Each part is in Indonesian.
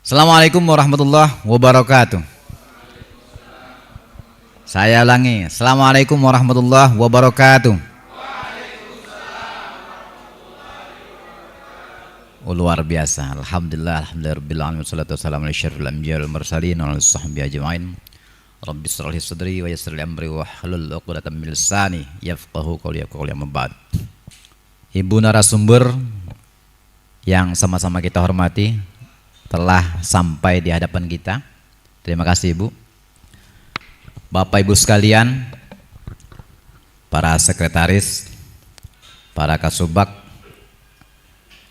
Assalamualaikum warahmatullahi wabarakatuh. Saya ulangi. Assalamualaikum warahmatullahi wabarakatuh. Oh, luar biasa. Alhamdulillah, alhamdulillahirabbil alamin wassalatu wassalamu ala asyrofil anbiya'i wal mursalin wa ala sahbihi ajma'in. Rabbi shrah li sadri wa yassir li amri wa hlul 'uqdatam min lisani yafqahu qawli amma ba'd. Ibu narasumber yang sama-sama kita hormati telah sampai di hadapan kita. Terima kasih Ibu. Bapak Ibu sekalian, para sekretaris, para kasubag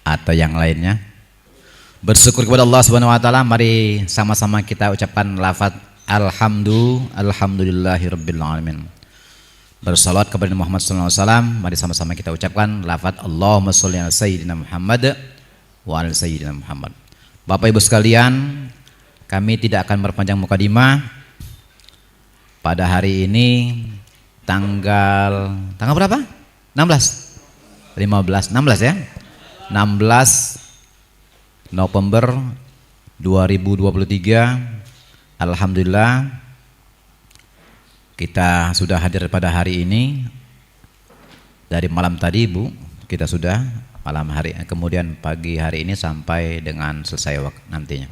atau yang lainnya, bersyukur kepada Allah Subhanahu wa taala. Mari sama-sama kita ucapkan lafaz alhamdulillahirabbil alamin. Bersalawat kepada Muhammad sallallahu alaihi wasallam. Mari sama-sama kita ucapkan lafaz Allahumma sholli ala sayyidina Muhammad wa ala sayyidina Muhammad. Bapak Ibu sekalian, kami tidak akan berpanjang mukadimah. Pada hari ini tanggal berapa? 16 ya. 16 November 2023. Alhamdulillah kita sudah hadir pada hari ini. Dari malam tadi Bu, kita sudah malam hari, kemudian pagi hari ini sampai dengan selesai waktu nantinya.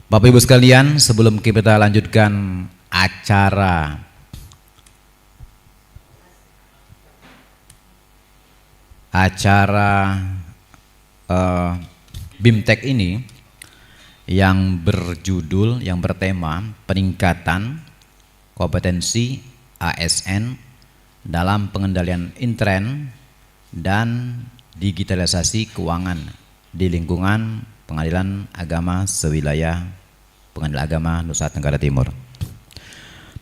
Bapak Ibu sekalian, sebelum kita lanjutkan acara BIMTEK ini yang berjudul, yang bertema peningkatan kompetensi ASN dalam pengendalian intern dan digitalisasi keuangan di lingkungan Pengadilan Agama Sewilayah Pengadilan Agama Nusa Tenggara Timur.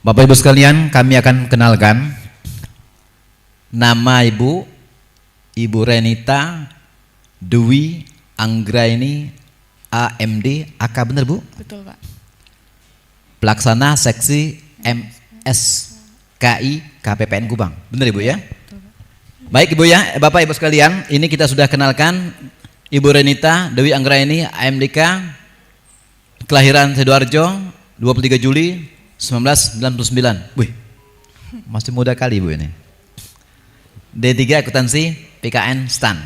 Bapak Ibu sekalian, kami akan kenalkan nama Ibu Renita Dwi Anggraini AMD AK, benar Bu? Betul Pak. Pelaksana Seksi MSKI KPPN Kubang, benar Ibu ya? Betul, Pak. Baik Ibu ya, Bapak Ibu sekalian, ini kita sudah kenalkan Ibu Renita Dwi Anggraini AMDK, kelahiran Sidoarjo 23 Juli 1999. Wih, masih muda kali Ibu ini. D3 akuntansi PKN STAN.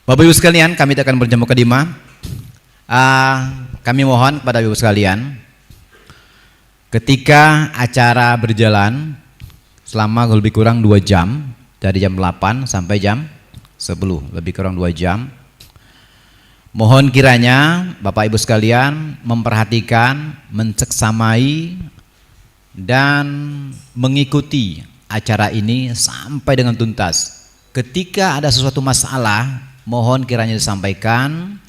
Bapak Ibu sekalian, kami akan berjamu mukadimah. Kami mohon kepada Ibu sekalian, ketika acara berjalan selama lebih kurang 2 jam, dari jam 8 sampai jam 10, lebih kurang 2 jam, mohon kiranya Bapak Ibu sekalian memperhatikan, menceksamai dan mengikuti acara ini sampai dengan tuntas. Ketika ada sesuatu masalah, mohon kiranya disampaikan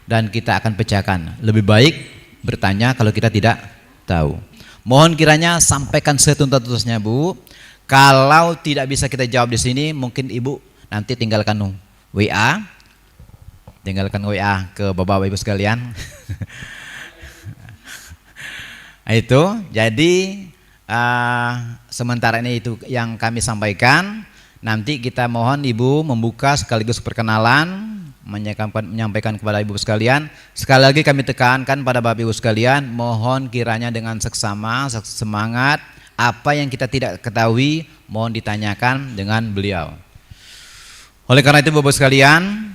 dan kita akan pecahkan. Lebih baik bertanya kalau kita tidak tahu. Mohon kiranya sampaikan setuntas-tuntasnya Bu. Kalau tidak bisa kita jawab di sini, mungkin Ibu nanti tinggalkan WA ke Bapak Ibu sekalian. Itu jadi sementara ini itu yang kami sampaikan. Nanti kita mohon Ibu membuka sekaligus perkenalan, menyampaikan kepada Ibu sekalian. Sekali lagi kami tekankan pada Bapak Ibu sekalian, mohon kiranya dengan seksama, semangat, apa yang kita tidak ketahui mohon ditanyakan dengan beliau. Oleh karena itu Bapak sekalian,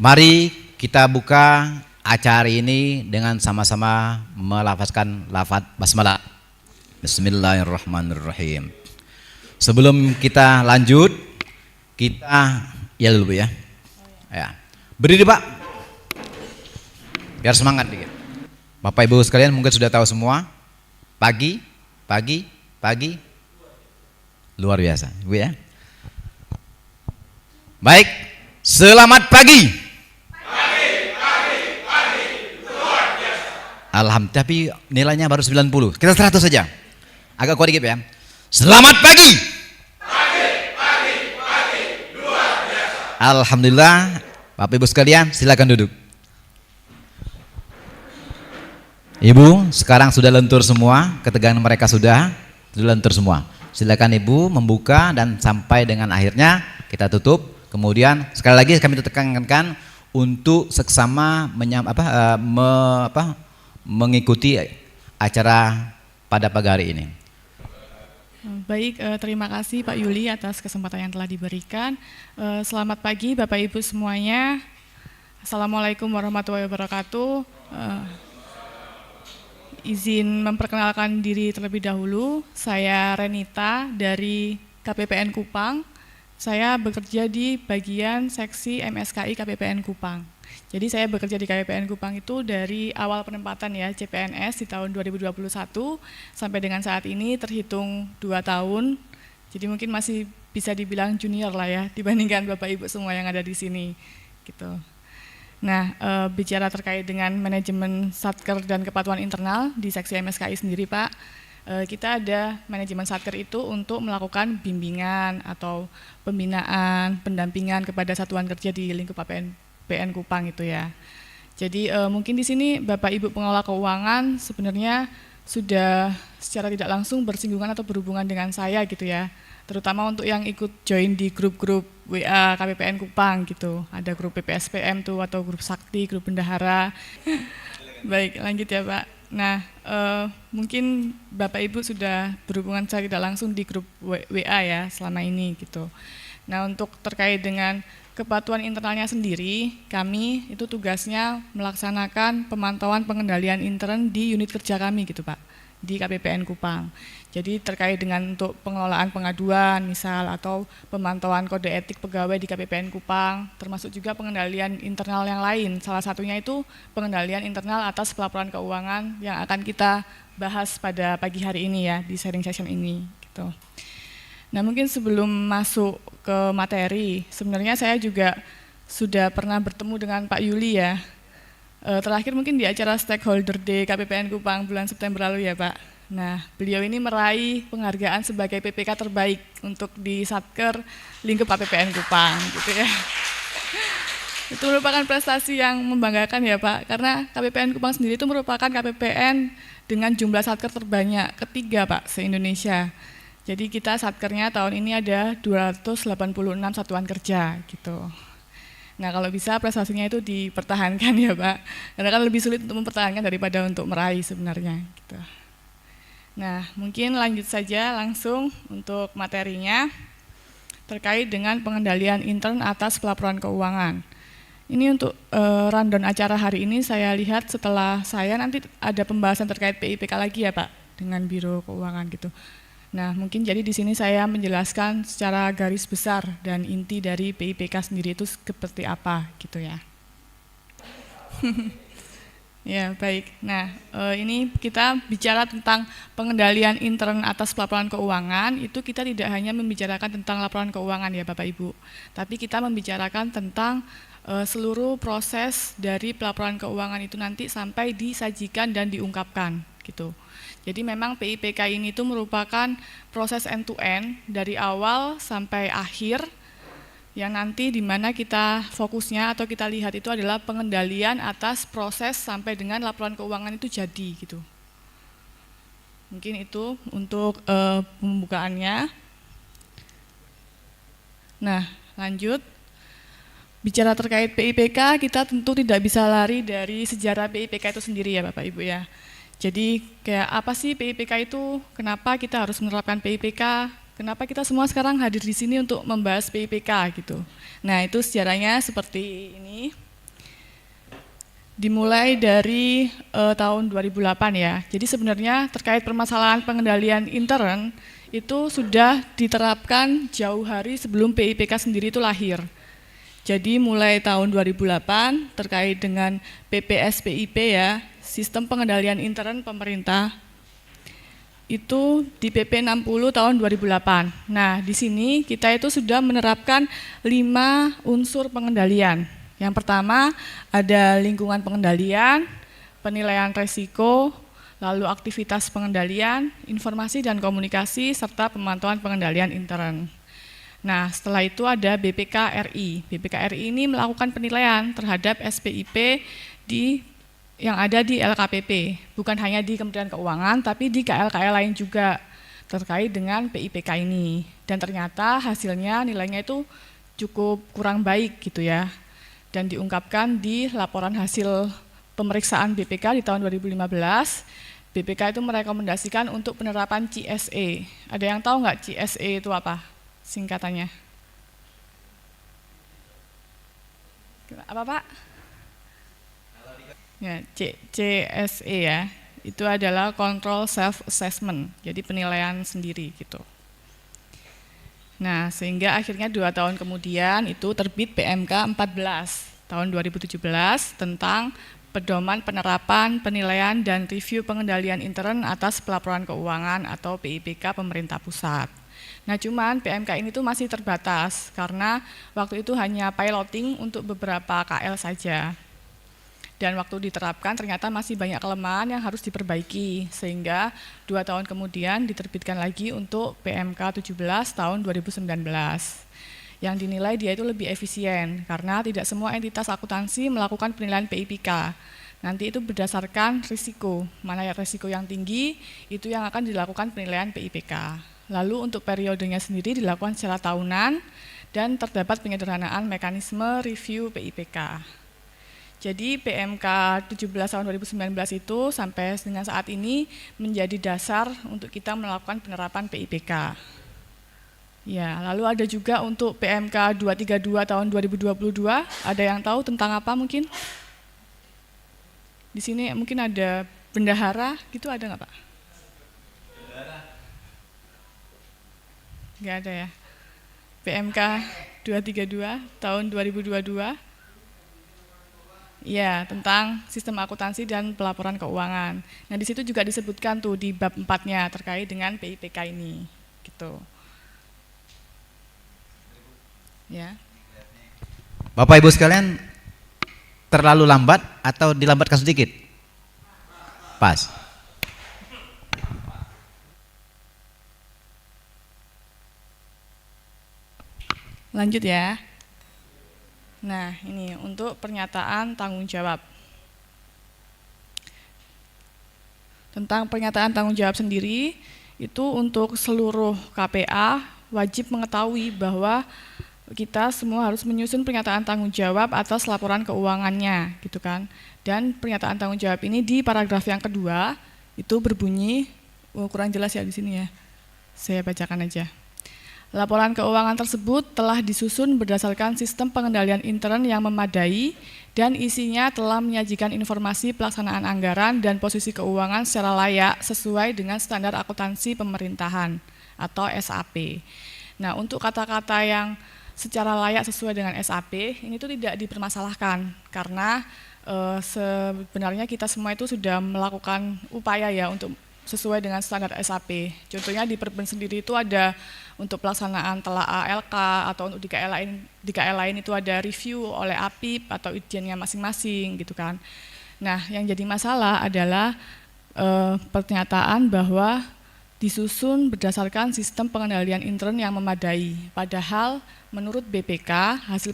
mari kita buka acara ini dengan sama-sama melafazkan lafaz basmalah. Bismillahirrahmanirrahim. Sebelum kita lanjut, kita ya dulu ya. Ya. Berdiri Pak. Biar semangat dikit. Bapak Ibu sekalian mungkin sudah tahu semua. Pagi. Luar biasa, Ibu ya. Baik, selamat pagi. Pagi, luar biasa. Alhamdulillah, tapi nilainya baru 90. Kita 100 saja. Agak kuat dikit ya. Selamat pagi. Pagi, luar biasa. Alhamdulillah, Bapak Ibu sekalian silakan duduk. Ibu sekarang sudah lentur semua, ketegangan mereka sudah lentur semua. Silakan Ibu membuka dan sampai dengan akhirnya kita tutup. Kemudian sekali lagi kami tekankan untuk seksama mengikuti acara pada pagi hari ini. Baik, terima kasih Pak Yuli atas kesempatan yang telah diberikan. Selamat pagi Bapak Ibu semuanya. Assalamualaikum warahmatullahi wabarakatuh. Izin memperkenalkan diri terlebih dahulu. Saya Renita dari KPPN Kupang. Saya bekerja di bagian seksi MSKI KPPN Kupang. Jadi saya bekerja di KPPN Kupang itu dari awal penempatan ya CPNS di tahun 2021 sampai dengan saat ini terhitung 2 tahun. Jadi mungkin masih bisa dibilang junior lah ya dibandingkan Bapak Ibu semua yang ada di sini gitu. Nah, bicara terkait dengan manajemen satker dan kepatuhan internal di seksi MSKI sendiri Pak, kita ada manajemen satker itu untuk melakukan bimbingan atau pembinaan, pendampingan kepada satuan kerja di lingkup KPPN Kupang itu ya. Jadi mungkin di sini Bapak Ibu pengelola keuangan sebenarnya sudah secara tidak langsung bersinggungan atau berhubungan dengan saya gitu ya. Terutama untuk yang ikut join di grup-grup WA KPPN Kupang gitu. Ada grup PPSPM tuh atau grup Sakti, grup Bendahara. Baik, lanjut ya Pak. Nah, mungkin Bapak Ibu sudah berhubungan secara tidak langsung di grup WA ya selama ini gitu. Nah, untuk terkait dengan kepatuhan internalnya sendiri, kami itu tugasnya melaksanakan pemantauan pengendalian intern di unit kerja kami gitu Pak, di KPPN Kupang. Jadi terkait dengan untuk pengelolaan pengaduan misal atau pemantauan kode etik pegawai di KPPN Kupang, termasuk juga pengendalian internal yang lain. Salah satunya itu pengendalian internal atas pelaporan keuangan yang akan kita bahas pada pagi hari ini ya, di sharing session ini gitu. Nah, mungkin sebelum masuk ke materi, sebenarnya saya juga sudah pernah bertemu dengan Pak Yuli ya. Terakhir mungkin di acara Stakeholder Day KPPN Kupang bulan September lalu ya Pak. Nah, beliau ini meraih penghargaan sebagai PPK terbaik untuk di Satker lingkup KPPN Kupang gitu ya. Itu merupakan prestasi yang membanggakan ya Pak, karena KPPN Kupang sendiri itu merupakan KPPN dengan jumlah Satker terbanyak ketiga Pak se-Indonesia. Jadi kita satkernya tahun ini ada 286 satuan kerja gitu. Nah, kalau bisa prestasinya itu dipertahankan ya Pak, karena kan lebih sulit untuk mempertahankan daripada untuk meraih sebenarnya gitu. Nah, mungkin lanjut saja langsung untuk materinya terkait dengan pengendalian intern atas pelaporan keuangan. Ini untuk rundown acara hari ini saya lihat setelah saya nanti ada pembahasan terkait PIPK lagi ya Pak dengan Biro Keuangan gitu. Nah, mungkin jadi di sini saya menjelaskan secara garis besar dan inti dari PIPK sendiri itu seperti apa gitu ya. Ya, baik. Nah, ini kita bicara tentang pengendalian intern atas pelaporan keuangan, itu kita tidak hanya membicarakan tentang laporan keuangan ya Bapak Ibu, tapi kita membicarakan tentang seluruh proses dari pelaporan keuangan itu nanti sampai disajikan dan diungkapkan gitu. Jadi memang PIPK ini itu merupakan proses end-to-end dari awal sampai akhir yang nanti di mana kita fokusnya atau kita lihat itu adalah pengendalian atas proses sampai dengan laporan keuangan itu jadi gitu. Mungkin itu untuk pembukaannya. Nah, lanjut. Bicara terkait PIPK, kita tentu tidak bisa lari dari sejarah PIPK itu sendiri ya Bapak Ibu ya. Jadi kayak apa sih PIPK itu, kenapa kita harus menerapkan PIPK, kenapa kita semua sekarang hadir di sini untuk membahas PIPK gitu. Nah, itu sejarahnya seperti ini. Dimulai dari tahun 2008 ya. Jadi sebenarnya terkait permasalahan pengendalian intern itu sudah diterapkan jauh hari sebelum PIPK sendiri itu lahir. Jadi mulai tahun 2008 terkait dengan PPSPIP ya, Sistem Pengendalian Intern Pemerintah, itu di PP 60 tahun 2008. Nah, di sini kita itu sudah menerapkan 5 unsur pengendalian. Yang pertama ada lingkungan pengendalian, penilaian resiko, lalu aktivitas pengendalian, informasi dan komunikasi, serta pemantauan pengendalian intern. Nah, setelah itu ada BPK-RI. BPK-RI ini melakukan penilaian terhadap SPIP yang ada di LKPP, bukan hanya di Kementerian Keuangan, tapi di KL-KL lain juga terkait dengan PIPK ini. Dan ternyata hasilnya nilainya itu cukup kurang baik gitu ya. dan diungkapkan di laporan hasil pemeriksaan BPK di tahun 2015. BPK itu merekomendasikan untuk penerapan CSA. Ada yang tahu nggak CSA itu apa singkatannya? Apa Pak? Ya, CSA ya, itu adalah Control Self Assessment, jadi penilaian sendiri gitu. Nah, sehingga akhirnya 2 tahun kemudian itu terbit PMK 14 tahun 2017 tentang pedoman penerapan, penilaian, dan review pengendalian intern atas pelaporan keuangan atau PIPK pemerintah pusat. Nah, cuman PMK ini tuh masih terbatas karena waktu itu hanya piloting untuk beberapa KL saja. Dan waktu diterapkan ternyata masih banyak kelemahan yang harus diperbaiki, sehingga 2 tahun kemudian diterbitkan lagi untuk PMK 17 tahun 2019. Yang dinilai dia itu lebih efisien, karena tidak semua entitas akuntansi melakukan penilaian PIPK. Nanti itu berdasarkan risiko, mana risiko yang tinggi, itu yang akan dilakukan penilaian PIPK. Lalu untuk periodenya sendiri dilakukan secara tahunan, dan terdapat penyederhanaan mekanisme review PIPK. Jadi PMK 17 tahun 2019 itu sampai dengan saat ini menjadi dasar untuk kita melakukan penerapan PIPK. Ya, lalu ada juga untuk PMK 232 tahun 2022, ada yang tahu tentang apa mungkin? Di sini mungkin ada bendahara, gitu ada nggak Pak? Nggak ada ya. PMK 232 tahun 2022. Ya, tentang sistem akuntansi dan pelaporan keuangan. Nah, di situ juga disebutkan tuh di bab 4-nya terkait dengan PIPK ini, gitu. Ya. Bapak Ibu sekalian, terlalu lambat atau dilambatkan sedikit? Pas. Lanjut ya. Nah, ini untuk pernyataan tanggung jawab. Tentang pernyataan tanggung jawab sendiri, itu untuk seluruh KPA wajib mengetahui bahwa kita semua harus menyusun pernyataan tanggung jawab atas laporan keuangannya, gitu kan. Dan pernyataan tanggung jawab ini di paragraf yang kedua itu berbunyi, kurang jelas ya di sini ya. Saya bacakan aja. Laporan keuangan tersebut telah disusun berdasarkan sistem pengendalian intern yang memadai dan isinya telah menyajikan informasi pelaksanaan anggaran dan posisi keuangan secara layak sesuai dengan standar akuntansi pemerintahan atau SAP. Nah, untuk kata-kata yang secara layak sesuai dengan SAP ini tuh tidak dipermasalahkan karena sebenarnya kita semua itu sudah melakukan upaya ya untuk sesuai dengan standar SAP. Contohnya di Perben sendiri itu ada untuk pelaksanaan telaah ALK atau untuk di KL lain itu ada review oleh APIP atau Itjennya masing-masing gitu kan. Nah, yang jadi masalah adalah pernyataan bahwa disusun berdasarkan sistem pengendalian intern yang memadai. Padahal menurut BPK hasil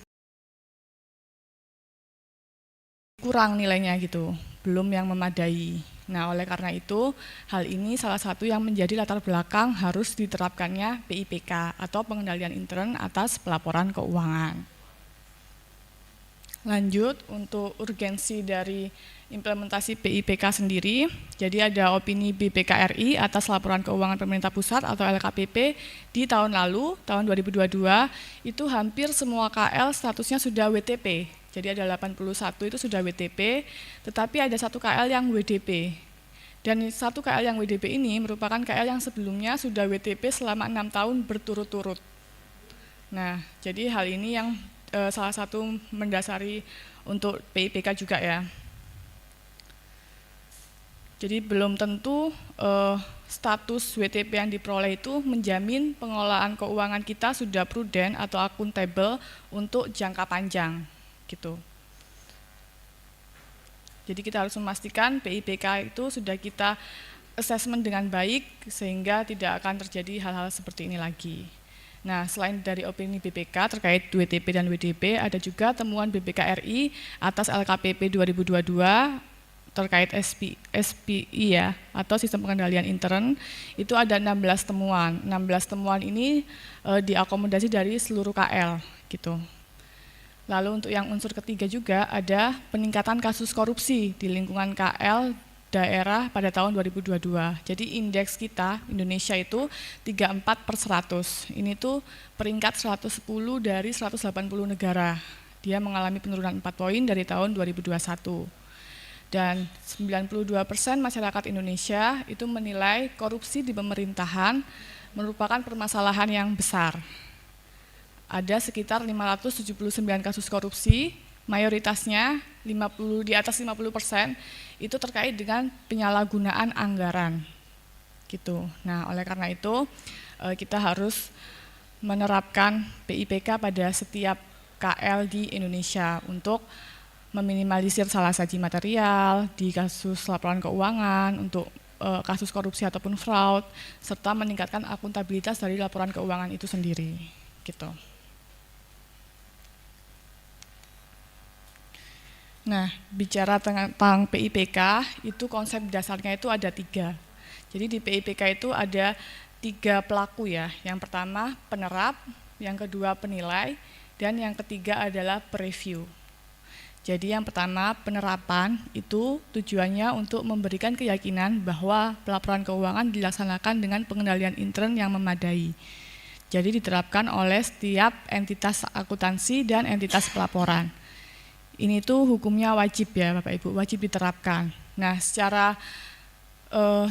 kurang nilainya gitu, belum yang memadai. Nah, oleh karena itu, hal ini salah satu yang menjadi latar belakang harus diterapkannya PIPK atau pengendalian intern atas pelaporan keuangan. Lanjut, untuk urgensi dari implementasi PIPK sendiri, jadi ada opini BPK RI atas laporan keuangan pemerintah pusat atau LKPP di tahun lalu, tahun 2022, itu hampir semua KL statusnya sudah WTP. Jadi ada 81 itu sudah WTP, tetapi ada satu KL yang WDP. Dan satu KL yang WDP ini merupakan KL yang sebelumnya sudah WTP selama 6 tahun berturut-turut. Nah, jadi hal ini yang salah satu mendasari untuk PIPK juga ya. Jadi belum tentu status WTP yang diperoleh itu menjamin pengelolaan keuangan kita sudah prudent atau akuntabel untuk jangka panjang. Gitu. Jadi kita harus memastikan PIPK itu sudah kita assessment dengan baik sehingga tidak akan terjadi hal-hal seperti ini lagi. Nah, selain dari opini BPK terkait WTP dan WDP, ada juga temuan BPK RI atas LKPP 2022 terkait SPI ya, atau sistem pengendalian intern, itu ada 16 temuan. 16 temuan ini diakomodasi dari seluruh KL gitu. Lalu untuk yang unsur ketiga juga ada peningkatan kasus korupsi di lingkungan KL daerah pada tahun 2022. Jadi indeks kita Indonesia itu 34/100. Ini tuh peringkat 110 dari 180 negara. Dia mengalami penurunan 4 poin dari tahun 2021. Dan 92% masyarakat Indonesia itu menilai korupsi di pemerintahan merupakan permasalahan yang besar. Ada sekitar 579 kasus korupsi, mayoritasnya di atas 50% itu terkait dengan penyalahgunaan anggaran. Gitu. Nah, oleh karena itu kita harus menerapkan PIPK pada setiap KL di Indonesia untuk meminimalisir salah saji material di kasus laporan keuangan, untuk kasus korupsi ataupun fraud, serta meningkatkan akuntabilitas dari laporan keuangan itu sendiri. Gitu. Nah, bicara tentang PIPK, itu konsep dasarnya itu ada 3. Jadi di PIPK itu ada 3 pelaku ya. Yang pertama penerap, yang kedua penilai, dan yang ketiga adalah pereview. Jadi yang pertama penerapan itu tujuannya untuk memberikan keyakinan bahwa pelaporan keuangan dilaksanakan dengan pengendalian intern yang memadai. Jadi diterapkan oleh setiap entitas akuntansi dan entitas pelaporan. Ini tuh hukumnya wajib ya Bapak Ibu, wajib diterapkan. Nah, secara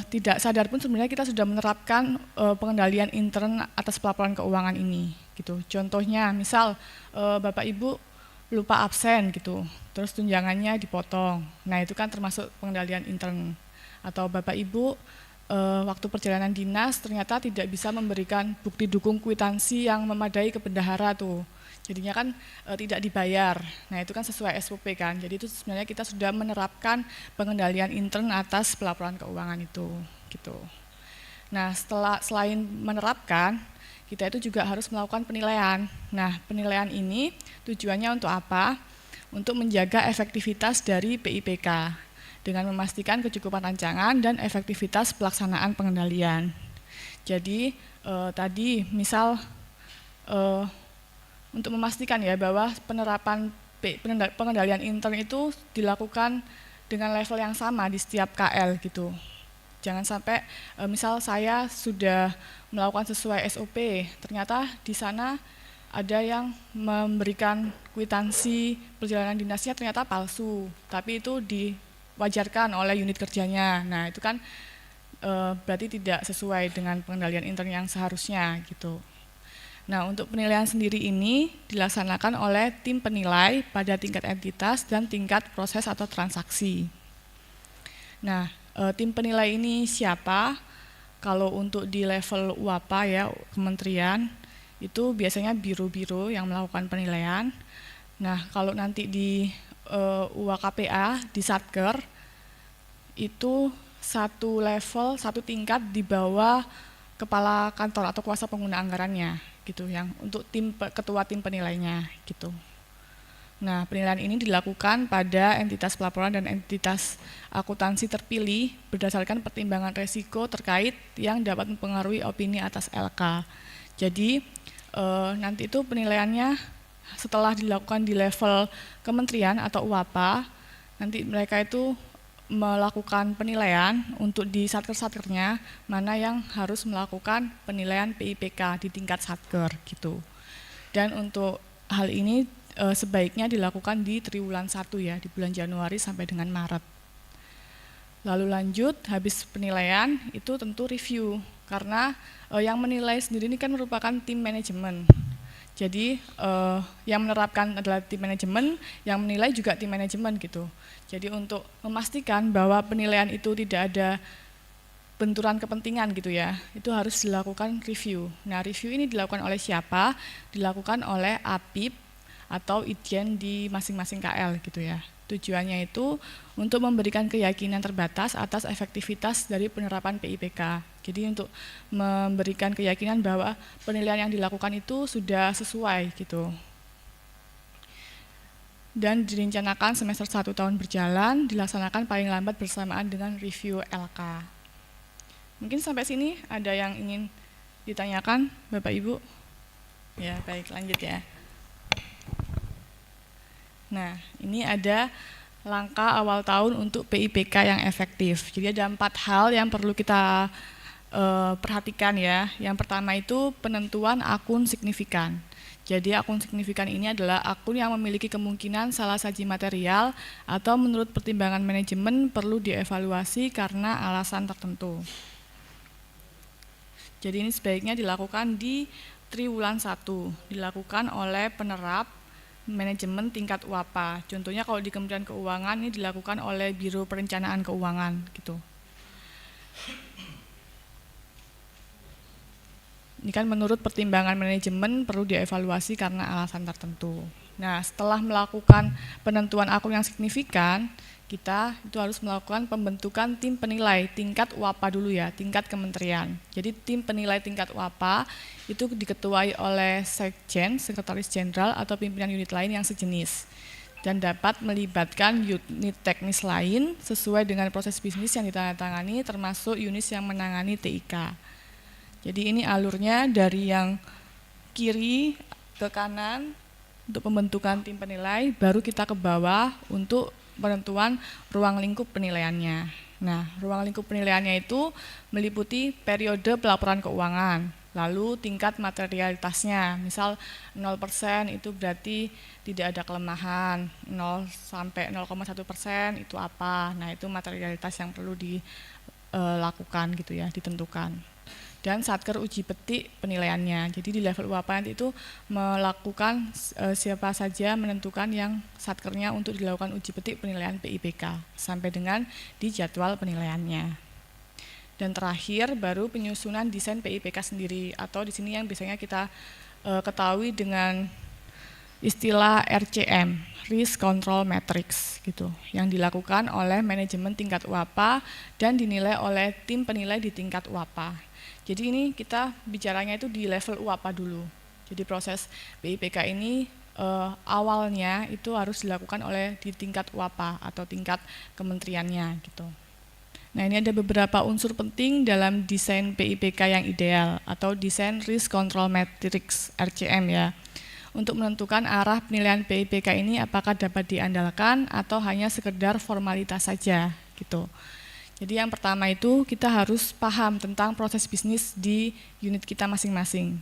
tidak sadar pun sebenarnya kita sudah menerapkan pengendalian intern atas pelaporan keuangan ini. Gitu. Contohnya, misal Bapak Ibu lupa absen gitu, terus tunjangannya dipotong. Nah, itu kan termasuk pengendalian intern. Atau Bapak Ibu waktu perjalanan dinas ternyata tidak bisa memberikan bukti dukung kwitansi yang memadai ke bendahara tuh. Jadinya kan tidak dibayar. Nah, itu kan sesuai SOP kan. Jadi itu sebenarnya kita sudah menerapkan pengendalian intern atas pelaporan keuangan itu gitu. Nah, selain menerapkan, kita itu juga harus melakukan penilaian. Nah, penilaian ini tujuannya untuk apa? Untuk menjaga efektivitas dari PIPK dengan memastikan kecukupan rancangan dan efektivitas pelaksanaan pengendalian. Jadi tadi misal untuk memastikan ya bahwa penerapan pengendalian intern itu dilakukan dengan level yang sama di setiap KL gitu. Jangan sampai misal saya sudah melakukan sesuai SOP, ternyata di sana ada yang memberikan kwitansi perjalanan dinasnya ternyata palsu, tapi itu diwajarkan oleh unit kerjanya. Nah, itu kan berarti tidak sesuai dengan pengendalian intern yang seharusnya gitu. Nah, untuk penilaian sendiri ini dilaksanakan oleh tim penilai pada tingkat entitas dan tingkat proses atau transaksi. Nah, tim penilai ini siapa? Kalau untuk di level UAPA ya, kementerian, itu biasanya biro-biro yang melakukan penilaian. Nah, kalau nanti di UAKPA, di Satker, itu satu level, satu tingkat di bawah kepala kantor atau kuasa pengguna anggarannya. Gitu, yang untuk ketua tim penilainya gitu. Nah, penilaian ini dilakukan pada entitas pelaporan dan entitas akuntansi terpilih berdasarkan pertimbangan resiko terkait yang dapat mempengaruhi opini atas LK. Jadi nanti itu penilaiannya setelah dilakukan di level kementerian atau UAPA, nanti mereka itu melakukan penilaian untuk di satker-satkernya mana yang harus melakukan penilaian PIPK di tingkat satker gitu. Dan untuk hal ini sebaiknya dilakukan di triwulan 1 ya, di bulan Januari sampai dengan Maret. Lalu lanjut, habis penilaian itu tentu review, karena yang menilai sendiri ini kan merupakan tim manajemen. Jadi yang menerapkan adalah tim manajemen, yang menilai juga tim manajemen gitu. Jadi untuk memastikan bahwa penilaian itu tidak ada benturan kepentingan gitu ya, itu harus dilakukan review. Nah, review ini dilakukan oleh siapa? Dilakukan oleh APIP atau Itjen di masing-masing KL gitu ya. Tujuannya itu untuk memberikan keyakinan terbatas atas efektivitas dari penerapan PIPK. Jadi untuk memberikan keyakinan bahwa penilaian yang dilakukan itu sudah sesuai gitu. Dan direncanakan semester 1 tahun berjalan, dilaksanakan paling lambat bersamaan dengan review LK. Mungkin sampai sini ada yang ingin ditanyakan Bapak Ibu? Ya, baik, lanjut ya. Nah, ini ada langkah awal tahun untuk PIPK yang efektif. Jadi ada 4 hal yang perlu kita perhatikan ya. Yang pertama itu penentuan akun signifikan. Jadi akun signifikan ini adalah akun yang memiliki kemungkinan salah saji material atau menurut pertimbangan manajemen perlu dievaluasi karena alasan tertentu. Jadi ini sebaiknya dilakukan di triwulan 1, dilakukan oleh penerap manajemen tingkat UAPA. Contohnya kalau di Kementerian Keuangan ini dilakukan oleh Biro Perencanaan Keuangan gitu. Ini kan menurut pertimbangan manajemen perlu dievaluasi karena alasan tertentu. Nah, setelah melakukan penentuan akun yang signifikan, kita itu harus melakukan pembentukan tim penilai tingkat UAPA dulu ya, tingkat kementerian. Jadi tim penilai tingkat UAPA itu diketuai oleh Sekjen, Sekretaris Jenderal atau pimpinan unit lain yang sejenis dan dapat melibatkan unit teknis lain sesuai dengan proses bisnis yang ditandatangani termasuk unit yang menangani TIK. Jadi ini alurnya dari yang kiri ke kanan untuk pembentukan tim penilai, baru kita ke bawah untuk penentuan ruang lingkup penilaiannya. Nah, ruang lingkup penilaiannya itu meliputi periode pelaporan keuangan, lalu tingkat materialitasnya, misal 0% itu berarti tidak ada kelemahan, 0 sampai 0,1% itu apa, nah itu materialitas yang perlu dilakukan gitu ya, ditentukan. Dan satker uji petik penilaiannya. Jadi di level UAPA nanti itu melakukan siapa saja menentukan yang satkernya untuk dilakukan uji petik penilaian PIPK sampai dengan di jadwal penilaiannya. Dan terakhir baru penyusunan desain PIPK sendiri atau di sini yang biasanya kita ketahui dengan istilah RCM, Risk Control Matrix gitu, yang dilakukan oleh manajemen tingkat UAPA dan dinilai oleh tim penilai di tingkat UAPA. Jadi ini kita bicaranya itu di level UAPA dulu. Jadi proses PIPK ini awalnya itu harus dilakukan oleh di tingkat UAPA atau tingkat kementeriannya gitu. Nah, ini ada beberapa unsur penting dalam desain PIPK yang ideal atau desain Risk Control Matrix RCM ya. Untuk menentukan arah penilaian PIPK ini apakah dapat diandalkan atau hanya sekedar formalitas saja gitu. Jadi yang pertama itu kita harus paham tentang proses bisnis di unit kita masing-masing.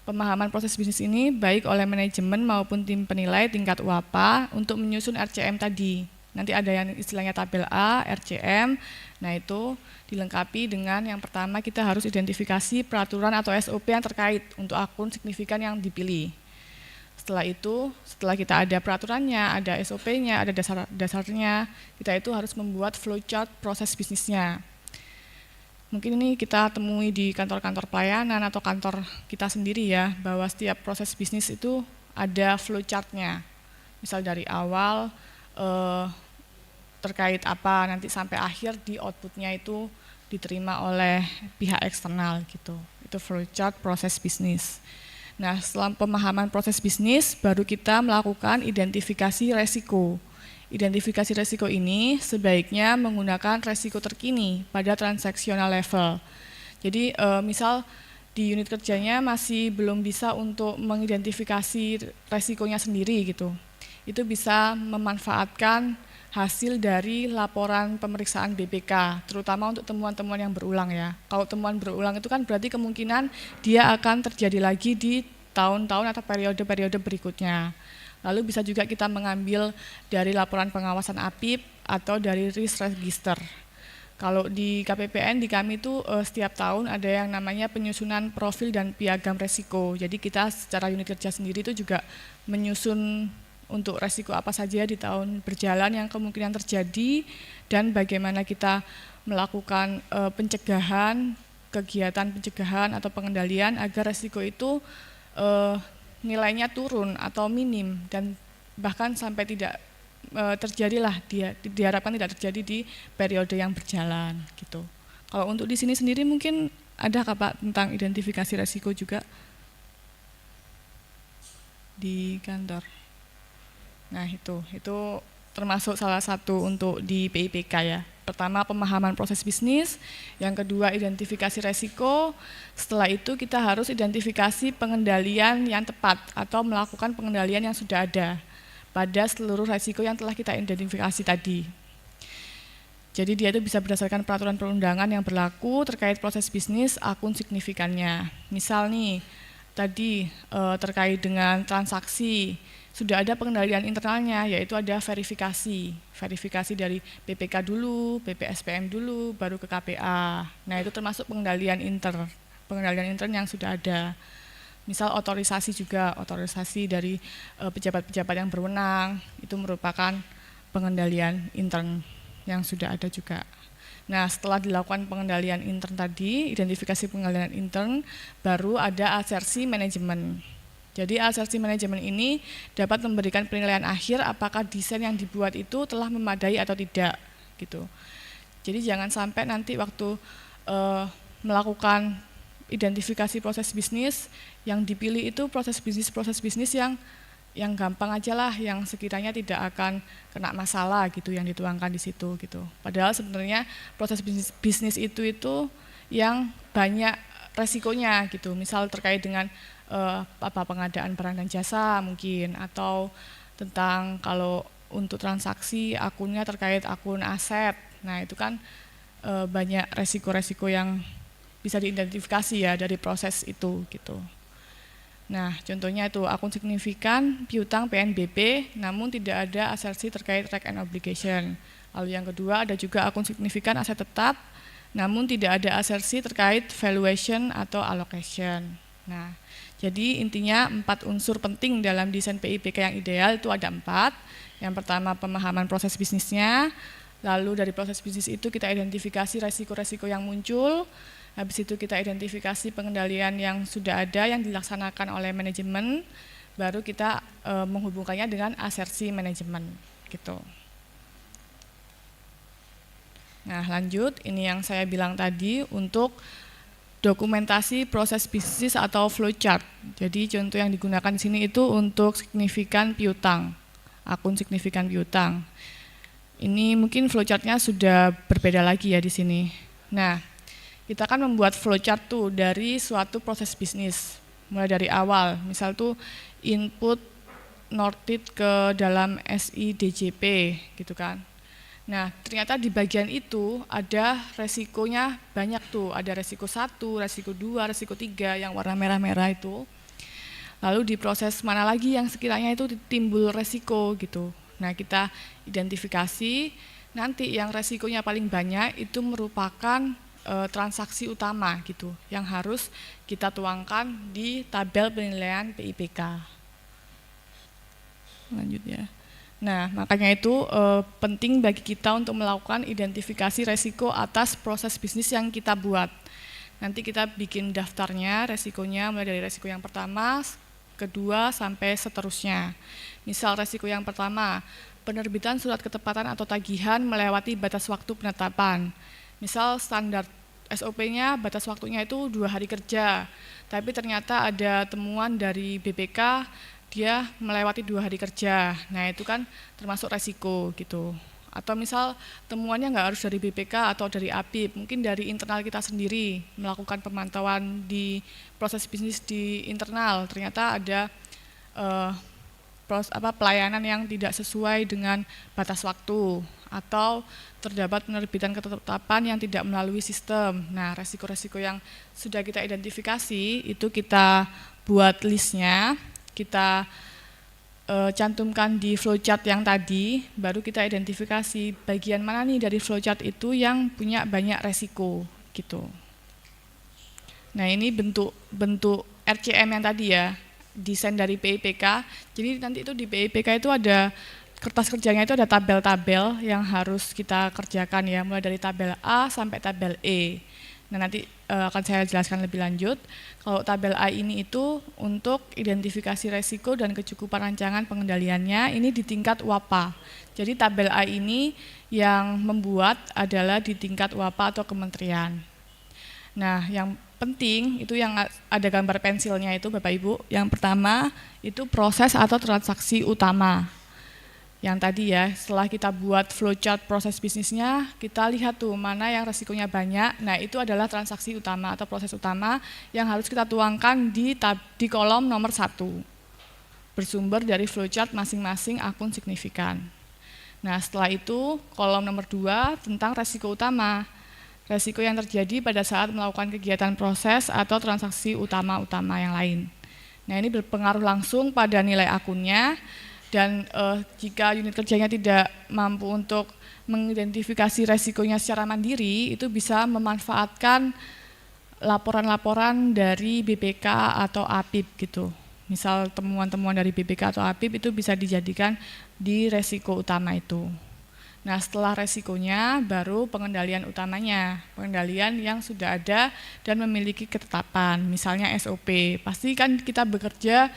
Pemahaman proses bisnis ini baik oleh manajemen maupun tim penilai tingkat UAPA untuk menyusun RCM tadi. Nanti ada yang istilahnya tabel A, RCM, nah itu dilengkapi dengan yang pertama kita harus identifikasi peraturan atau SOP yang terkait untuk akun signifikan yang dipilih. Setelah itu, setelah kita ada peraturannya, ada SOP-nya, ada dasarnya, kita itu harus membuat flowchart proses bisnisnya. Mungkin ini kita temui di kantor-kantor pelayanan atau kantor kita sendiri ya, bahwa setiap proses bisnis itu ada flowchart-nya. Misal dari awal terkait apa, nanti sampai akhir di output-nya itu diterima oleh pihak eksternal gitu. Itu flowchart proses bisnis. Nah, setelah pemahaman proses bisnis, baru kita melakukan identifikasi resiko. Identifikasi resiko ini sebaiknya menggunakan resiko terkini pada transaksional level. Jadi, misal di unit kerjanya masih belum bisa untuk mengidentifikasi resikonya sendiri gitu. Itu bisa memanfaatkan hasil dari laporan pemeriksaan BPK, terutama untuk temuan-temuan yang berulang ya. Kalau temuan berulang itu kan berarti kemungkinan dia akan terjadi lagi di tahun-tahun atau periode-periode berikutnya. Lalu bisa juga kita mengambil dari laporan pengawasan APIP atau dari risk register. Kalau di KPPN, di kami itu setiap tahun ada yang namanya penyusunan profil dan piagam resiko. Jadi kita secara unit kerja sendiri itu juga menyusun untuk resiko apa saja di tahun berjalan yang kemungkinan terjadi dan bagaimana kita melakukan pencegahan, kegiatan pencegahan atau pengendalian agar resiko itu nilainya turun atau minim dan bahkan sampai tidak terjadilah diharapkan tidak terjadi di periode yang berjalan gitu. Kalau untuk di sini sendiri mungkin ada Pak tentang identifikasi resiko juga di kantor. Nah itu termasuk salah satu untuk di PIPK ya. Pertama pemahaman proses bisnis, yang kedua identifikasi resiko, setelah itu kita harus identifikasi pengendalian yang tepat atau melakukan pengendalian yang sudah ada. pada seluruh resiko yang telah kita identifikasi tadi. Jadi dia itu bisa berdasarkan peraturan perundangan yang berlaku terkait proses bisnis akun signifikannya. Misal nih, tadi terkait dengan transaksi, sudah ada pengendalian internalnya, yaitu ada verifikasi. Verifikasi dari BPK dulu, BPSPM dulu, baru ke KPA. Nah itu termasuk pengendalian intern yang sudah ada. Misal otorisasi juga, otorisasi dari pejabat-pejabat yang berwenang, itu merupakan pengendalian intern yang sudah ada juga. Nah, setelah dilakukan pengendalian intern tadi, identifikasi pengendalian intern, baru ada asersi manajemen. Jadi asersi manajemen ini dapat memberikan penilaian akhir apakah desain yang dibuat itu telah memadai atau tidak, gitu. Jadi jangan sampai nanti waktu melakukan identifikasi proses bisnis yang dipilih itu proses bisnis yang gampang aja lah, yang sekiranya tidak akan kena masalah gitu yang dituangkan di situ gitu. Padahal sebenarnya proses bisnis itu yang banyak resikonya gitu. Misal terkait dengan pengadaan barang dan jasa mungkin, atau tentang kalau untuk transaksi akunnya terkait akun aset. Nah itu kan banyak resiko-resiko yang bisa diidentifikasi ya dari proses itu gitu. Nah, contohnya itu akun signifikan, piutang, PNBP, namun tidak ada asersi terkait right and obligation. Lalu yang kedua ada juga akun signifikan aset tetap, namun tidak ada asersi terkait valuation atau allocation. Nah, jadi intinya 4 unsur penting dalam desain PIPK yang ideal itu ada 4. Yang pertama pemahaman proses bisnisnya, lalu dari proses bisnis itu kita identifikasi resiko-resiko yang muncul. Habis itu kita identifikasi pengendalian yang sudah ada yang dilaksanakan oleh manajemen, baru kita menghubungkannya dengan asersi manajemen gitu. Nah lanjut, ini yang saya bilang tadi untuk dokumentasi proses bisnis atau flowchart. Jadi contoh yang digunakan di sini itu untuk signifikan piutang, akun signifikan piutang. Ini mungkin flowchartnya sudah berbeda lagi ya di sini. Nah, kita kan membuat flowchart tuh dari suatu proses bisnis, mulai dari awal, misal tuh input Nortit ke dalam SIDJP gitu kan. Nah ternyata di bagian itu ada resikonya banyak tuh, ada resiko 1, resiko 2, resiko 3 yang warna merah-merah itu. Lalu di proses mana lagi yang sekiranya itu timbul resiko gitu. Nah kita identifikasi, nanti yang resikonya paling banyak itu merupakan transaksi utama gitu yang harus kita tuangkan di tabel penilaian PIPK. Lanjut ya. Nah, makanya itu penting bagi kita untuk melakukan identifikasi resiko atas proses bisnis yang kita buat. Nanti kita bikin daftarnya, resikonya mulai dari resiko yang pertama, kedua sampai seterusnya. Misal resiko yang pertama, penerbitan surat ketepatan atau tagihan melewati batas waktu penetapan. Misal standar SOP-nya batas waktunya itu 2 hari kerja, tapi ternyata ada temuan dari BPK dia melewati 2 hari kerja. Nah itu kan termasuk resiko gitu. Atau misal temuannya nggak harus dari BPK atau dari APIP, mungkin dari internal kita sendiri melakukan pemantauan di proses bisnis di internal, ternyata ada pelayanan yang tidak sesuai dengan batas waktu, atau terdapat penerbitan ketetapan yang tidak melalui sistem. Nah, resiko-resiko yang sudah kita identifikasi itu kita buat listnya, kita cantumkan di flowchart yang tadi, baru kita identifikasi bagian mana nih dari flowchart itu yang punya banyak resiko gitu. Nah, ini bentuk RCM yang tadi ya, desain dari PIPK. Jadi nanti itu di PIPK itu ada kertas kerjanya, itu ada tabel-tabel yang harus kita kerjakan ya, mulai dari tabel A sampai tabel E. Nah nanti akan saya jelaskan lebih lanjut. Kalau tabel A ini itu untuk identifikasi resiko dan kecukupan rancangan pengendaliannya, ini di tingkat WAPA. Jadi tabel A ini yang membuat adalah di tingkat WAPA atau kementerian. Nah yang penting itu yang ada gambar pensilnya itu Bapak Ibu. Yang pertama itu proses atau transaksi utama. Yang tadi ya, setelah kita buat flowchart proses bisnisnya, kita lihat tuh mana yang resikonya banyak. Nah itu adalah transaksi utama atau proses utama yang harus kita tuangkan di kolom nomor 1. bersumber dari flowchart masing-masing akun signifikan. Nah, setelah itu kolom nomor 2 tentang resiko utama. Resiko yang terjadi pada saat melakukan kegiatan proses atau transaksi utama-utama yang lain. Nah, ini berpengaruh langsung pada nilai akunnya, dan jika unit kerjanya tidak mampu untuk mengidentifikasi resikonya secara mandiri, itu bisa memanfaatkan laporan-laporan dari BPK atau APIP gitu. Misal temuan-temuan dari BPK atau APIP itu bisa dijadikan di resiko utama itu. Nah, setelah resikonya baru pengendalian utamanya, pengendalian yang sudah ada dan memiliki ketetapan, misalnya SOP. Pasti kan kita bekerja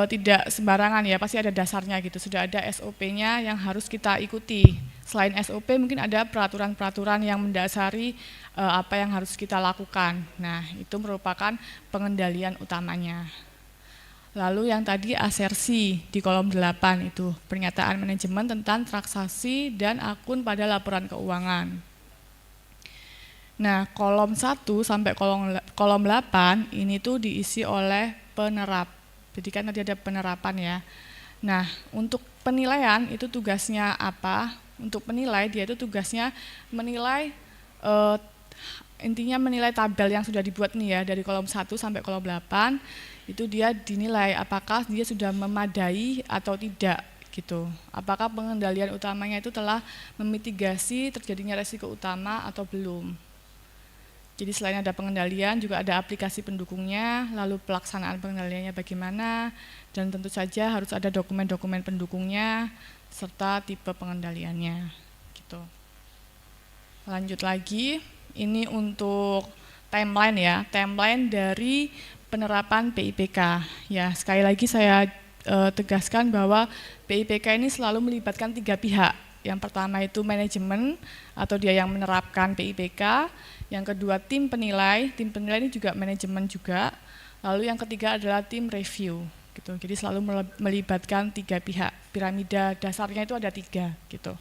tidak sembarangan ya, pasti ada dasarnya gitu, sudah ada SOP-nya yang harus kita ikuti. Selain SOP mungkin ada peraturan-peraturan yang mendasari apa yang harus kita lakukan. Nah, itu merupakan pengendalian utamanya. Lalu yang tadi asersi di kolom 8 itu pernyataan manajemen tentang transaksi dan akun pada laporan keuangan. Nah, kolom 1 sampai kolom 8 ini tuh diisi oleh penerap. Jadi kan tadi ada penerapan ya. Nah, untuk penilaian itu tugasnya apa? Untuk penilai dia itu tugasnya menilai intinya menilai tabel yang sudah dibuat nih ya dari kolom 1 sampai kolom 8. Itu dia dinilai apakah dia sudah memadai atau tidak gitu. Apakah pengendalian utamanya itu telah memitigasi terjadinya resiko utama atau belum. Jadi selain ada pengendalian juga ada aplikasi pendukungnya, lalu pelaksanaan pengendaliannya bagaimana, dan tentu saja harus ada dokumen-dokumen pendukungnya serta tipe pengendaliannya gitu. Lanjut lagi, ini untuk timeline ya, timeline dari penerapan PIPK. Ya, sekali lagi saya tegaskan bahwa PIPK ini selalu melibatkan 3 pihak. Yang pertama itu manajemen atau dia yang menerapkan PIPK. Yang kedua tim penilai ini juga manajemen juga. Lalu yang ketiga adalah tim review. Gitu. Jadi selalu melibatkan 3 pihak. Piramida dasarnya itu ada 3 gitu.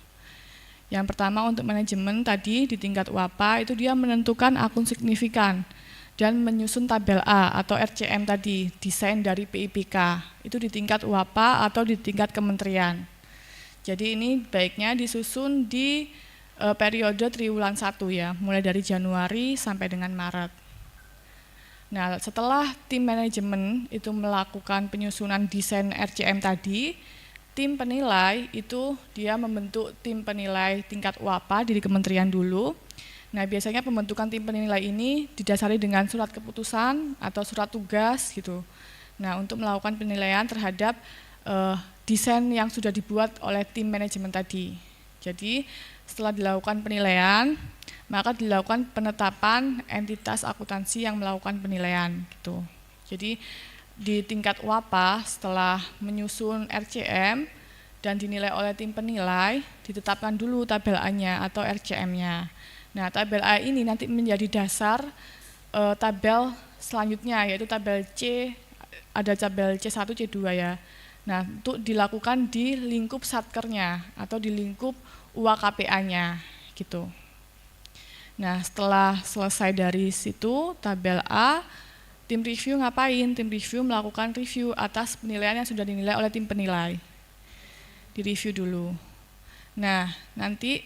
Yang pertama untuk manajemen tadi di tingkat UAPA itu dia menentukan akun signifikan dan menyusun tabel A atau RCM tadi, desain dari PIPK, itu di tingkat UAPA atau di tingkat kementerian. Jadi ini baiknya disusun di periode triwulan 1 ya, mulai dari Januari sampai dengan Maret. Nah, setelah tim manajemen itu melakukan penyusunan desain RCM tadi, tim penilai itu dia membentuk tim penilai tingkat UAPA di kementerian dulu. Nah, biasanya pembentukan tim penilai ini didasari dengan surat keputusan atau surat tugas gitu. Nah, untuk melakukan penilaian terhadap desain yang sudah dibuat oleh tim manajemen tadi. Jadi, setelah dilakukan penilaian, maka dilakukan penetapan entitas akuntansi yang melakukan penilaian gitu. Jadi, di tingkat UAPA setelah menyusun RCM dan dinilai oleh tim penilai, ditetapkan dulu tabel A-nya atau RCM-nya. Nah, tabel A ini nanti menjadi dasar tabel selanjutnya, yaitu tabel C, ada tabel C1, C2 ya. Nah, untuk dilakukan di lingkup satkernya atau di lingkup UAKPA-nya gitu. Nah, setelah selesai dari situ, tabel A, tim review ngapain? Tim review melakukan review atas penilaian yang sudah dinilai oleh tim penilai. Di-review dulu. Nah, nanti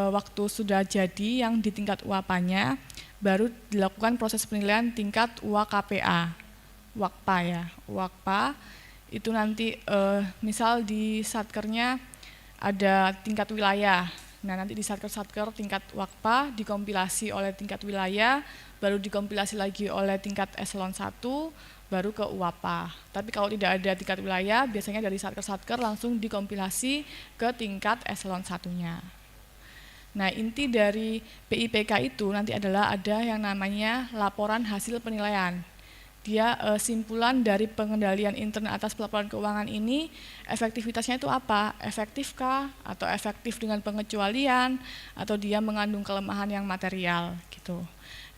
waktu sudah jadi yang di tingkat UAPA-nya, baru dilakukan proses penilaian tingkat UAKPA, UAKPA ya. UAKPA itu nanti misal di satkernya ada tingkat wilayah. Nah, nanti di satker-satker tingkat UAKPA dikompilasi oleh tingkat wilayah, baru dikompilasi lagi oleh tingkat eselon 1, baru ke UAPA. Tapi kalau tidak ada tingkat wilayah, biasanya dari satker-satker langsung dikompilasi ke tingkat eselon 1-nya. Nah, inti dari PIPK itu nanti adalah ada yang namanya laporan hasil penilaian. Dia simpulan dari pengendalian intern atas pelaporan keuangan ini, efektivitasnya itu apa? Efektifkah? Atau efektif dengan pengecualian? Atau dia mengandung kelemahan yang material gitu.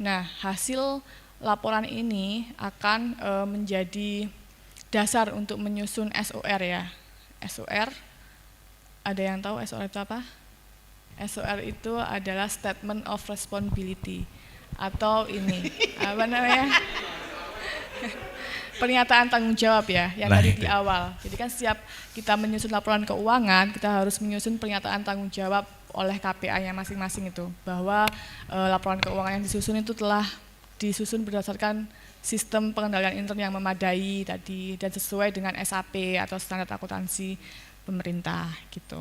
Nah, hasil laporan ini akan menjadi dasar untuk menyusun SOR ya. SOR, ada yang tahu SOR itu apa? SOR itu adalah Statement of Responsibility. Atau ini, apa namanya? pernyataan tanggung jawab ya, yang Nah, tadi itu. di awal. Jadi kan setiap kita menyusun laporan keuangan, kita harus menyusun pernyataan tanggung jawab oleh KPA-nya masing-masing itu, bahwa laporan keuangan yang disusun itu telah disusun berdasarkan sistem pengendalian intern yang memadai tadi dan sesuai dengan SAP atau standar akuntansi pemerintah gitu.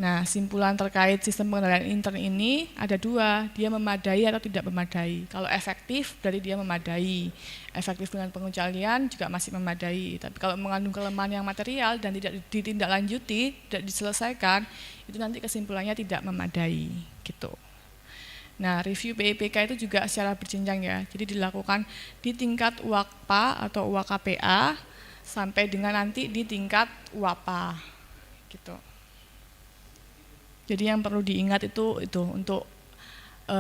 Nah, simpulan terkait sistem pengendalian intern ini ada dua, dia memadai atau tidak memadai. Kalau efektif, berarti dia memadai. Efektif dengan pengecualian juga masih memadai. Tapi kalau mengandung kelemahan yang material dan tidak ditindaklanjuti, tidak diselesaikan, itu nanti kesimpulannya tidak memadai. Gitu. Nah, review PIPK itu juga secara berjenjang ya. Jadi dilakukan di tingkat UAKPA atau UAKPA sampai dengan nanti di tingkat UAPA. Gitu. Jadi yang perlu diingat itu untuk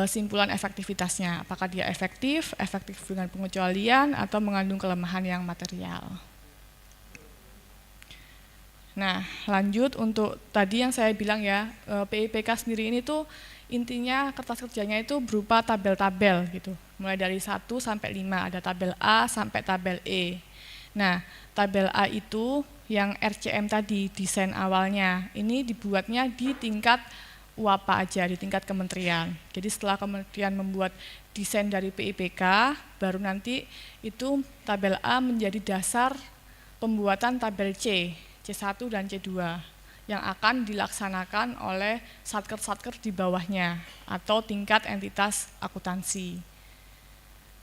simpulan efektivitasnya. Apakah dia efektif dengan pengecualian atau mengandung kelemahan yang material. Nah, lanjut untuk tadi yang saya bilang ya, PIPK sendiri ini tuh intinya kertas kerjanya itu berupa tabel-tabel gitu. Mulai dari 1 sampai 5, ada tabel A sampai tabel E. Nah, tabel A itu yang RCM tadi, desain awalnya, ini dibuatnya di tingkat UAPA aja, di tingkat kementerian. Jadi setelah kementerian membuat desain dari PIPK, baru nanti itu tabel A menjadi dasar pembuatan tabel C, C1 dan C2, yang akan dilaksanakan oleh satker-satker di bawahnya, atau tingkat entitas akuntansi.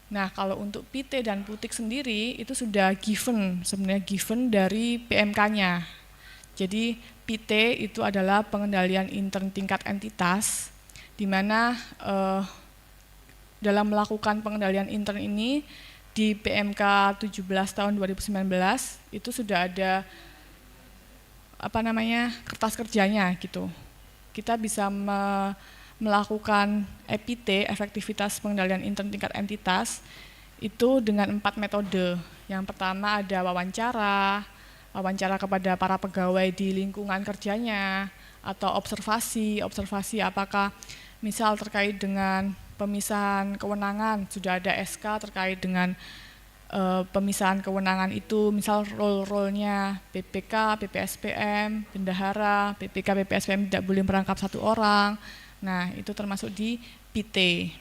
Nah, kalau untuk PT dan Putik sendiri itu sudah sebenarnya given dari PMK-nya. Jadi PT itu adalah pengendalian intern tingkat entitas, di mana dalam melakukan pengendalian intern ini di PMK 17 tahun 2019 itu sudah ada kertas kerjanya gitu. Kita bisa melakukan EPT, efektivitas pengendalian intern tingkat entitas, itu dengan 4 metode. Yang pertama ada wawancara kepada para pegawai di lingkungan kerjanya, atau observasi apakah misal terkait dengan pemisahan kewenangan, sudah ada SK terkait dengan pemisahan kewenangan itu, misal role-nya PPK, PPSPM, bendahara, PPK, PPSPM tidak boleh merangkap satu orang. Nah, itu termasuk di PT.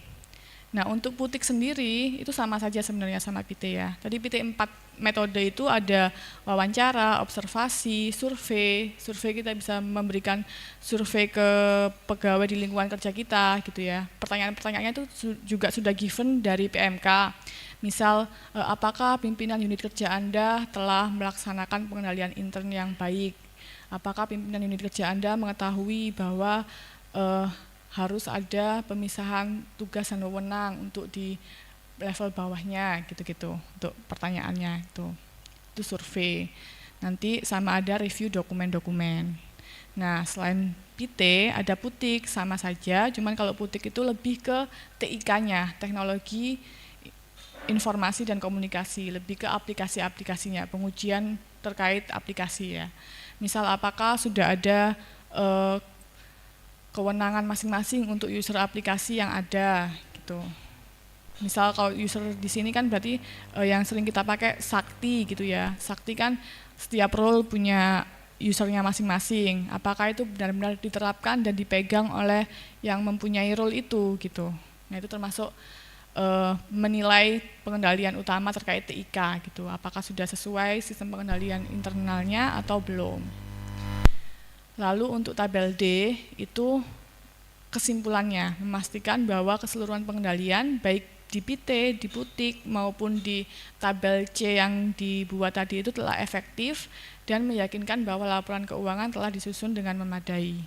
Nah, untuk Putik sendiri itu sama saja sebenarnya sama PT ya. Tadi PT 4 metode itu ada wawancara, observasi, survei. Survei kita bisa memberikan survei ke pegawai di lingkungan kerja kita gitu ya. Pertanyaan-pertanyaannya itu juga sudah given dari PMK. Misal, apakah pimpinan unit kerja Anda telah melaksanakan pengendalian intern yang baik? Apakah pimpinan unit kerja Anda mengetahui bahwa harus ada pemisahan tugas dan wewenang untuk di level bawahnya gitu-gitu untuk pertanyaannya itu survei. Nanti sama ada review dokumen-dokumen. Nah, selain PT ada Putik sama saja, cuman kalau Putik itu lebih ke TIK-nya, teknologi informasi dan komunikasi, lebih ke aplikasi-aplikasinya, pengujian terkait aplikasi ya. Misal apakah sudah ada kewenangan masing-masing untuk user aplikasi yang ada gitu. Misal kalau user di sini kan berarti yang sering kita pakai Sakti gitu ya. Sakti kan setiap role punya usernya masing-masing. Apakah itu benar-benar diterapkan dan dipegang oleh yang mempunyai role itu gitu. Nah, itu termasuk menilai pengendalian utama terkait TIK gitu. Apakah sudah sesuai sistem pengendalian internalnya atau belum. Lalu untuk tabel D itu kesimpulannya memastikan bahwa keseluruhan pengendalian baik di PT, di Putik maupun di tabel C yang dibuat tadi itu telah efektif dan meyakinkan bahwa laporan keuangan telah disusun dengan memadai.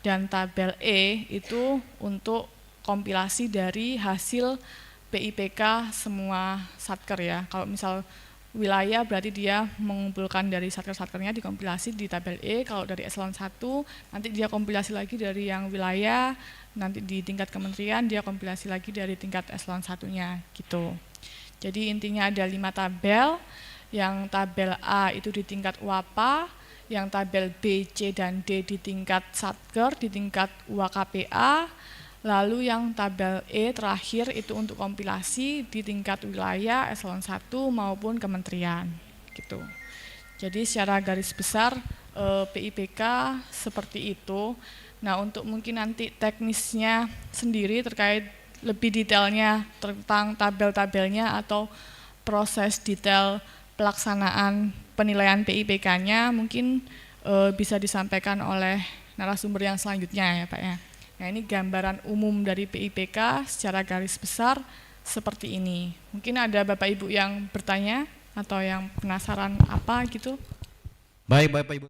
Dan tabel E itu untuk kompilasi dari hasil PIPK semua satker ya. Kalau misal wilayah berarti dia mengumpulkan dari satker-satkernya dikompilasi di tabel E. Kalau dari eselon 1 nanti dia kompilasi lagi dari yang wilayah, nanti di tingkat kementerian dia kompilasi lagi dari tingkat eselon 1-nya gitu. Jadi intinya ada 5 tabel, yang tabel A itu di tingkat UAPA, yang tabel B, C, dan D di tingkat satker, di tingkat UAKPA, Lalu yang tabel E terakhir itu untuk kompilasi di tingkat wilayah, eselon 1 maupun kementerian gitu. Jadi secara garis besar PIPK seperti itu. Nah, untuk mungkin nanti teknisnya sendiri terkait lebih detailnya tentang tabel-tabelnya atau proses detail pelaksanaan penilaian PIPK-nya mungkin bisa disampaikan oleh narasumber yang selanjutnya ya Pak ya. Nah, ini gambaran umum dari PIPK secara garis besar seperti ini. Mungkin ada Bapak Ibu yang bertanya atau yang penasaran apa gitu. Baik Bapak Ibu.